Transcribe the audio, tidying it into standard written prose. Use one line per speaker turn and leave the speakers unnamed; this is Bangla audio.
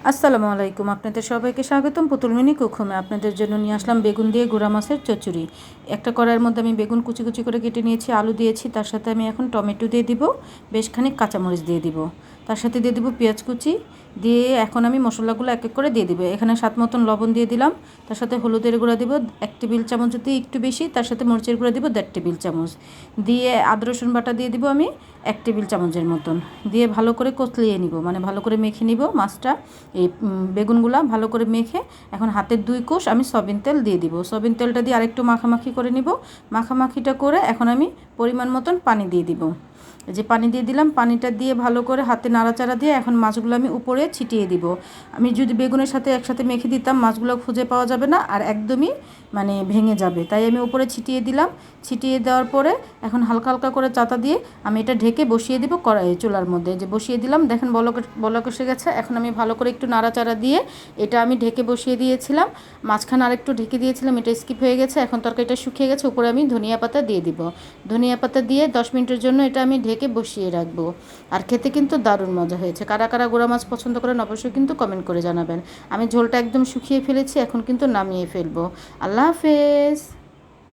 আসসালামু আলাইকুম, আপনাদের সবাইকে স্বাগতম। পুতুল মিনি কুকুমে আপনাদের জন্য নিয়ে আসলাম বেগুন দিয়ে গুঁড়া মাছের চচ্চড়ি। একটা কড়াইয়ের মধ্যে আমি বেগুন কুচি কুচি করে কেটে নিয়েছি, আলু দিয়েছি, তার সাথে আমি এখন টমেটো দিয়ে দিব, বেশ খানিক কাঁচামরিচ দিয়ে দিব, তার সাথে দিয়ে দিব পেঁয়াজ কুচি দিয়ে এখন আমি মশলাগুলো এক এক করে দিয়ে দিব। এখানে স্বাদ মতন লবণ দিয়ে দিলাম, তার সাথে হলুদের গুঁড়া দিব 1 টেবিল চামচ দিয়ে একটু বেশি, তার সাথে মরিচের গুঁড়া দিব 1.5 টেবিল চামচ দিয়ে আদা রসুন বাটা দিয়ে দিব আমি 1 টেবিল চামচের মতন দিয়ে ভালো করে কচলিয়ে নিব, মানে ভালো করে মেখে নিব মাছটা। এই বেগুনগুলা ভালো করে মেখে এখন হাতের 2 কোষ আমি সয়াবিন তেল দিয়ে দিব। সয়াবিন তেলটা দিয়ে আরেকটু মাখামাখি করে নিব। মাখামাখিটা করে এখন আমি পরিমাণ মতন পানি দিয়ে দিব। যে পানি দিয়ে দিলাম, পানিটা দিয়ে ভালো করে হাতে নাড়াচাড়া দিয়ে এখন মাছগুলো আমি উপরে ছিটিয়ে দিব। আমি যদি বেগুনের সাথে একসাথে মেখে দিতাম মাছগুলো খুঁজে পাওয়া যাবে না আর একদমই মানে ভেঙে যাবে, তাই আমি উপরে ছিটিয়ে দিলাম। ছিটিয়ে দেওয়ার পরে এখন হালকা হালকা করে চাতা দিয়ে আমি এটা ঢেকে বসিয়ে দিব কড়াই চুলার মধ্যে। যে বসিয়ে দিলাম, দেখেন বলক এসে গেছে। এখন আমি ভালো করে একটু নাড়াচাড়া দিয়ে এটা আমি ঢেকে বসিয়ে দিয়েছিলাম। মাঝখানে আরেকটু ঢেকে দিয়েছিলাম, এটা স্কিপ হয়ে গেছে। এখন তরকারিটা শুকিয়ে গেছে, উপরে আমি ধনিয়া পাতা দিয়ে দিব। ধনিয়া পাতা দিয়ে 10 মিনিটের জন্য এটা আমি ঢেকে বসিয়ে রাখবো। আর খেতে কিন্তু দারুণ মজা হয়েছে। কারা কারা গুঁড়া মাছ পছন্দ করেন অবশ্যই কিন্তু কমেন্ট করে জানাবেন। আমি ঝোলটা একদম শুকিয়ে ফেলেছি, এখন কিন্তু নামিয়ে ফেলবো। আল্লাহ হাফেজ।